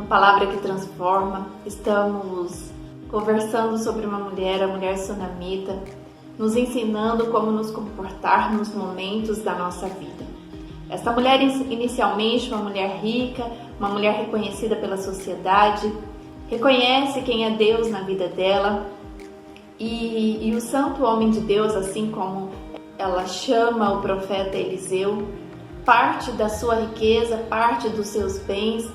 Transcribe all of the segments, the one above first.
Palavra que Transforma. Estamos conversando sobre uma mulher, a mulher sunamita, nos ensinando como nos comportar nos momentos da nossa vida. Esta mulher, inicialmente, uma mulher rica, uma mulher reconhecida pela sociedade, reconhece quem é Deus na vida dela e o santo homem de Deus, assim como ela chama o profeta Eliseu, parte da sua riqueza, parte dos seus bens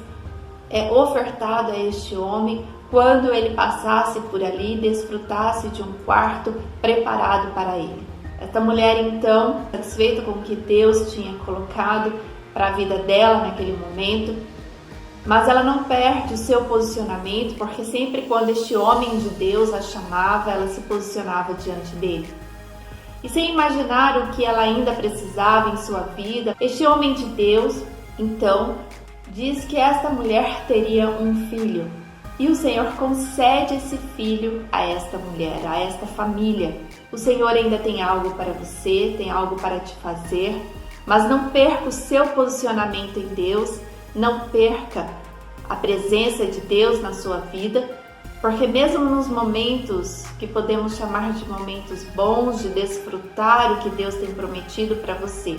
é ofertada a este homem quando ele passasse por ali e desfrutasse de um quarto preparado para ele. Esta mulher, então, satisfeita com o que Deus tinha colocado para a vida dela naquele momento, mas ela não perde o seu posicionamento, porque sempre quando este homem de Deus a chamava, ela se posicionava diante dele. E sem imaginar o que ela ainda precisava em sua vida, este homem de Deus, então, diz que esta mulher teria um filho. E o Senhor concede esse filho a esta mulher, a esta família. O Senhor ainda tem algo para você, tem algo para te fazer, mas não perca o seu posicionamento em Deus, não perca a presença de Deus na sua vida, porque mesmo nos momentos que podemos chamar de momentos bons, de desfrutar o que Deus tem prometido para você,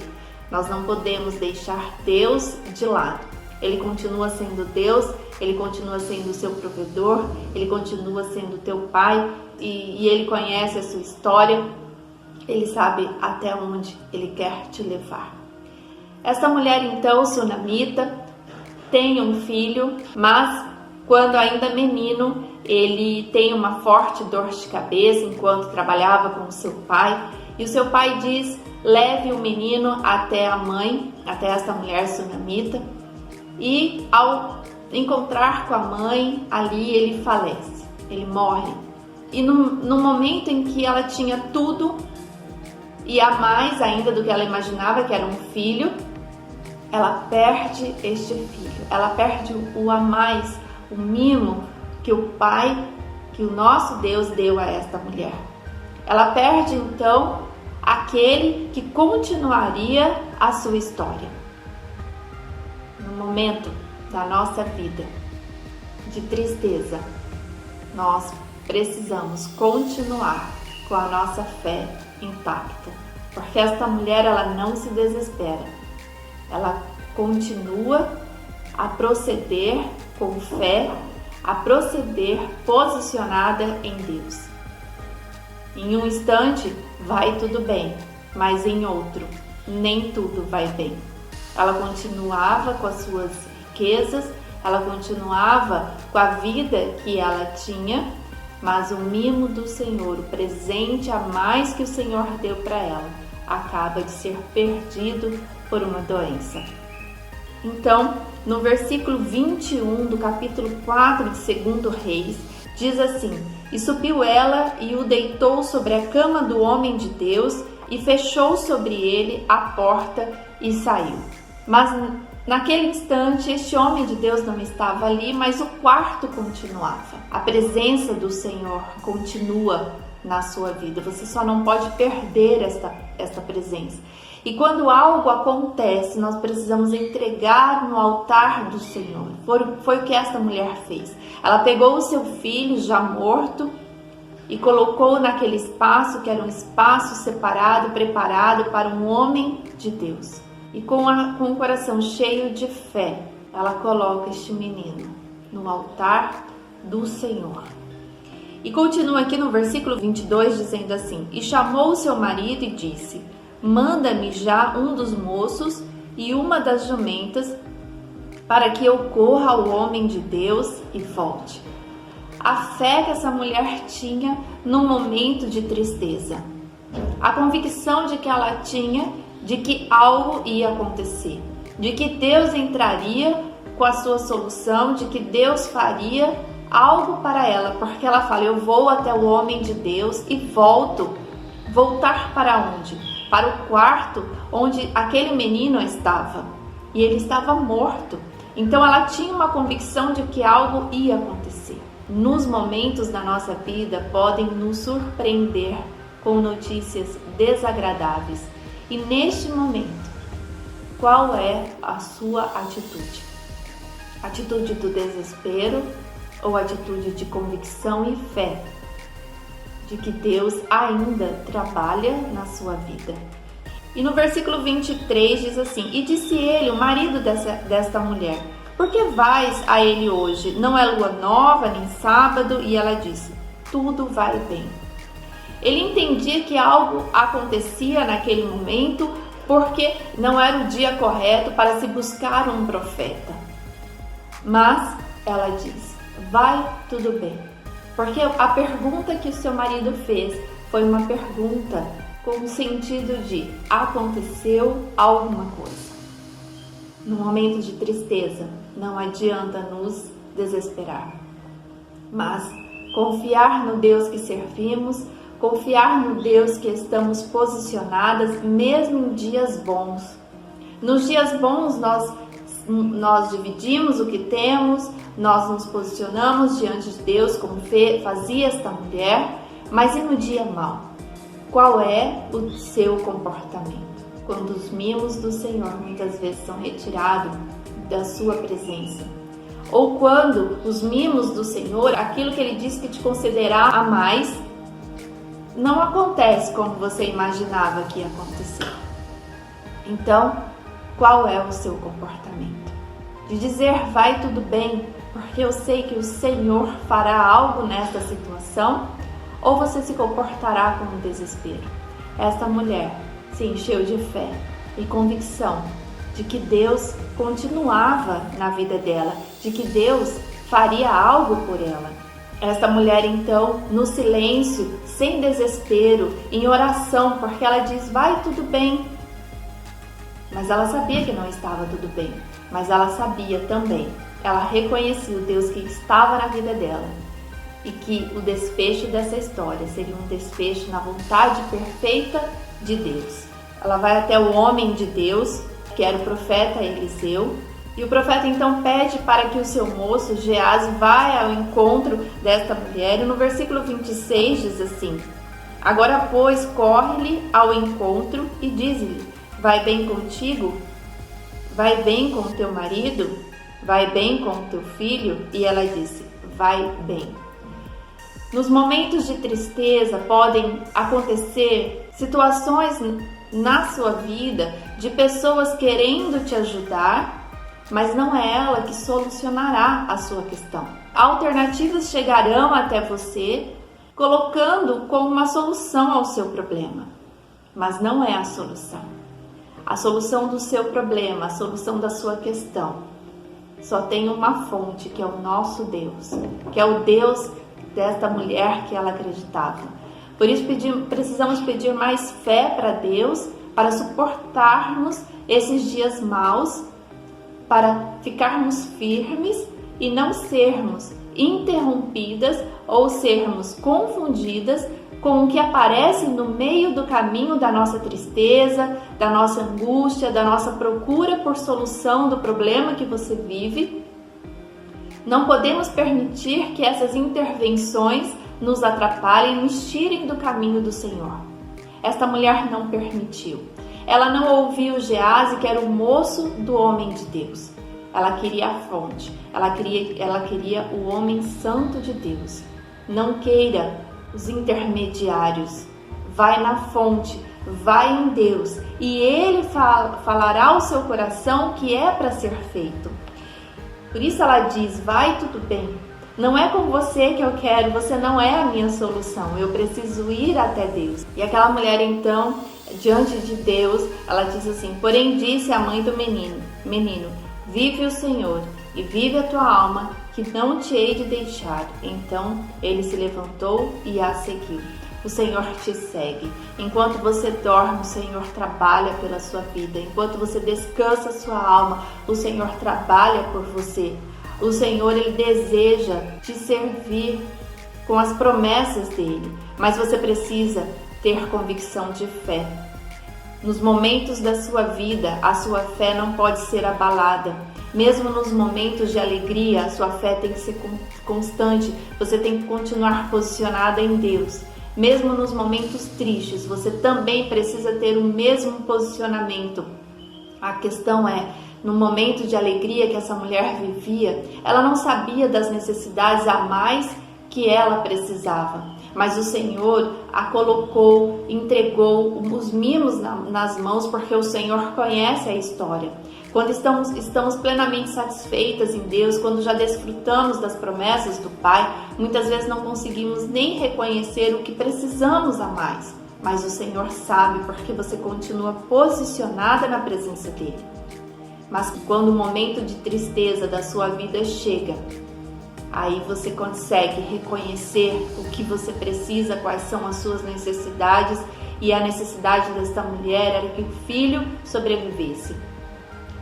nós não podemos deixar Deus de lado. Ele continua sendo Deus, Ele continua sendo o seu provedor, Ele continua sendo teu Pai e Ele conhece a sua história, Ele sabe até onde Ele quer te levar. Essa mulher, então, sunamita, tem um filho, mas quando ainda menino, ele tem uma forte dor de cabeça enquanto trabalhava com o seu pai, e o seu pai diz: leve o menino até a mãe, até essa mulher sunamita, e ao encontrar com a mãe, ali ele falece, ele morre. E no momento em que ela tinha tudo, e a mais ainda do que ela imaginava, que era um filho, ela perde este filho, ela perde o a mais, o mimo que o Pai, que o nosso Deus deu a esta mulher. Ela perde então aquele que continuaria a sua história. No momento da nossa vida de tristeza, nós precisamos continuar com a nossa fé intacta, porque esta mulher, ela não se desespera, ela continua a proceder com fé, a proceder posicionada em Deus. Em um instante vai tudo bem, mas em outro nem tudo vai bem. Ela continuava com as suas riquezas, ela continuava com a vida que ela tinha, mas o mimo do Senhor, o presente a mais que o Senhor deu para ela, acaba de ser perdido por uma doença. Então, no versículo 21 do capítulo 4 de 2 Reis, diz assim: e subiu ela e o deitou sobre a cama do homem de Deus e fechou sobre ele a porta e saiu. Mas naquele instante, este homem de Deus não estava ali, mas o quarto continuava. A presença do Senhor continua na sua vida. Você só não pode perder esta presença. E quando algo acontece, nós precisamos entregar no altar do Senhor. Foi o que esta mulher fez. Ela pegou o seu filho já morto e colocou naquele espaço, que era um espaço separado, preparado para um homem de Deus. E com o coração cheio de fé, ela coloca este menino no altar do Senhor. E continua aqui no versículo 22 dizendo assim: e chamou o seu marido e disse: manda-me já um dos moços e uma das jumentas, para que eu corra ao homem de Deus e volte. A fé que essa mulher tinha num momento de tristeza, a convicção de que ela tinha de que algo ia acontecer, de que Deus entraria com a sua solução, de que Deus faria algo para ela, porque ela fala: eu vou até o homem de Deus e volto. Voltar para onde? Para o quarto onde aquele menino estava, e ele estava morto. Então ela tinha uma convicção de que algo ia acontecer. Nos momentos da nossa vida podem nos surpreender com notícias desagradáveis. E neste momento, qual é a sua atitude? Atitude do desespero ou atitude de convicção e fé de que Deus ainda trabalha na sua vida? E no versículo 23 diz assim: E disse ele, o marido desta mulher: Por que vais a ele hoje? Não é lua nova, nem sábado. E ela disse: Tudo vai bem. Ele entendia que algo acontecia naquele momento, porque não era o dia correto para se buscar um profeta. Mas ela diz: vai tudo bem. Porque a pergunta que o seu marido fez foi uma pergunta com o sentido de aconteceu alguma coisa. No momento de tristeza, não adianta nos desesperar, mas confiar no Deus que servimos, confiar no Deus que estamos posicionadas, mesmo em dias bons. Nos dias bons, nós dividimos o que temos, nós nos posicionamos diante de Deus, como fazia esta mulher, mas e no dia mau? Qual é o seu comportamento? Quando os mimos do Senhor muitas vezes são retirados da sua presença. Ou quando os mimos do Senhor, aquilo que Ele disse que te concederá a mais, não acontece como você imaginava que ia acontecer. Então, qual é o seu comportamento? De dizer vai tudo bem, porque eu sei que o Senhor fará algo nesta situação, ou você se comportará com desespero? Esta mulher se encheu de fé e convicção de que Deus continuava na vida dela, de que Deus faria algo por ela. Esta mulher então, no silêncio, sem desespero, em oração, porque ela diz, vai tudo bem. Mas ela sabia que não estava tudo bem, mas ela sabia também, ela reconhecia o Deus que estava na vida dela e que o desfecho dessa história seria um desfecho na vontade perfeita de Deus. Ela vai até o homem de Deus, que era o profeta Eliseu, e o profeta então pede para que o seu moço, Geazi, vá ao encontro desta mulher. E no versículo 26 diz assim: Agora, pois, corre-lhe ao encontro e diz-lhe, vai bem contigo? Vai bem com teu marido? Vai bem com teu filho? E ela disse, vai bem. Nos momentos de tristeza podem acontecer situações na sua vida de pessoas querendo te ajudar, mas não é ela que solucionará a sua questão. Alternativas chegarão até você colocando como uma solução ao seu problema, mas não é a solução. A solução do seu problema, a solução da sua questão, só tem uma fonte, que é o nosso Deus, que é o Deus desta mulher que ela acreditava. Por isso precisamos pedir mais fé para Deus, para suportarmos esses dias maus, para ficarmos firmes e não sermos interrompidas ou sermos confundidas com o que aparece no meio do caminho da nossa tristeza, da nossa angústia, da nossa procura por solução do problema que você vive. Não podemos permitir que essas intervenções nos atrapalhem, nos tirem do caminho do Senhor. Esta mulher não permitiu. Ela não ouviu Geazi, que era o moço do homem de Deus. Ela queria a fonte, ela queria o homem santo de Deus. Não queira os intermediários. Vai na fonte, vai em Deus, e Ele falará ao seu coração o que é para ser feito. Por isso ela diz, vai tudo bem. Não é com você que eu quero, você não é a minha solução, eu preciso ir até Deus. E aquela mulher então, diante de Deus, ela diz assim, porém disse a mãe do menino, vive o Senhor e vive a tua alma, que não te hei de deixar. Então ele se levantou e a seguiu. O Senhor te segue. Enquanto você dorme, o Senhor trabalha pela sua vida. Enquanto você descansa a sua alma, o Senhor trabalha por você. O Senhor, Ele deseja te servir com as promessas dEle. Mas você precisa ter convicção de fé. Nos momentos da sua vida, a sua fé não pode ser abalada. Mesmo nos momentos de alegria, a sua fé tem que ser constante. Você tem que continuar posicionada em Deus. Mesmo nos momentos tristes, você também precisa ter o mesmo posicionamento. A questão é, no momento de alegria que essa mulher vivia, ela não sabia das necessidades a mais que ela precisava, mas o Senhor a colocou, entregou os mimos nas mãos, porque o Senhor conhece a história. Quando estamos plenamente satisfeitas em Deus, quando já desfrutamos das promessas do Pai, muitas vezes não conseguimos nem reconhecer o que precisamos a mais, mas o Senhor sabe, porque você continua posicionada na presença dEle. Mas quando o momento de tristeza da sua vida chega, aí você consegue reconhecer o que você precisa, quais são as suas necessidades, e a necessidade desta mulher era que o filho sobrevivesse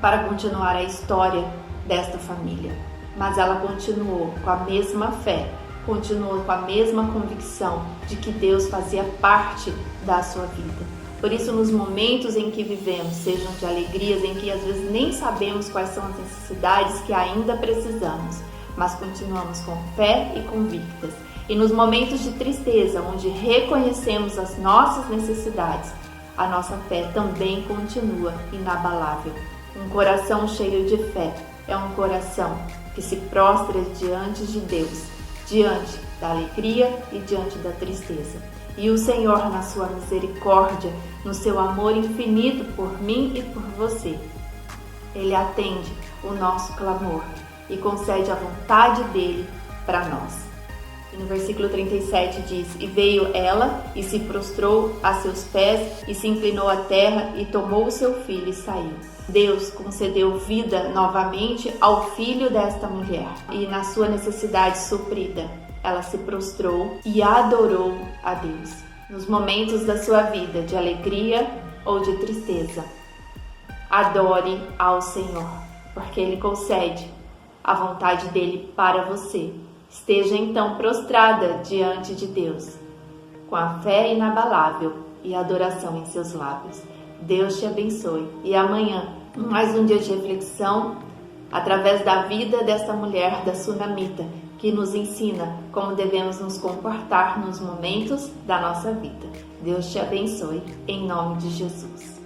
para continuar a história desta família. Mas ela continuou com a mesma fé, continuou com a mesma convicção de que Deus fazia parte da sua vida. Por isso, nos momentos em que vivemos, sejam de alegrias, em que às vezes nem sabemos quais são as necessidades que ainda precisamos, mas continuamos com fé e convictas. E nos momentos de tristeza, onde reconhecemos as nossas necessidades, a nossa fé também continua inabalável. Um coração cheio de fé é um coração que se prostra diante de Deus, diante da alegria e diante da tristeza. E o Senhor, na sua misericórdia, no seu amor infinito por mim e por você, Ele atende o nosso clamor e concede a vontade dele para nós. E no versículo 37 diz: E veio ela e se prostrou a seus pés e se inclinou à terra e tomou o seu filho e saiu. Deus concedeu vida novamente ao filho desta mulher, e na sua necessidade suprida, ela se prostrou e adorou a Deus. Nos momentos da sua vida de alegria ou de tristeza, adore ao Senhor, porque Ele concede a vontade dele para você. Esteja então prostrada diante de Deus, com a fé inabalável e a adoração em seus lábios. Deus te abençoe. E amanhã, mais um dia de reflexão, através da vida desta mulher, da Sunamita, que nos ensina como devemos nos comportar nos momentos da nossa vida. Deus te abençoe, em nome de Jesus.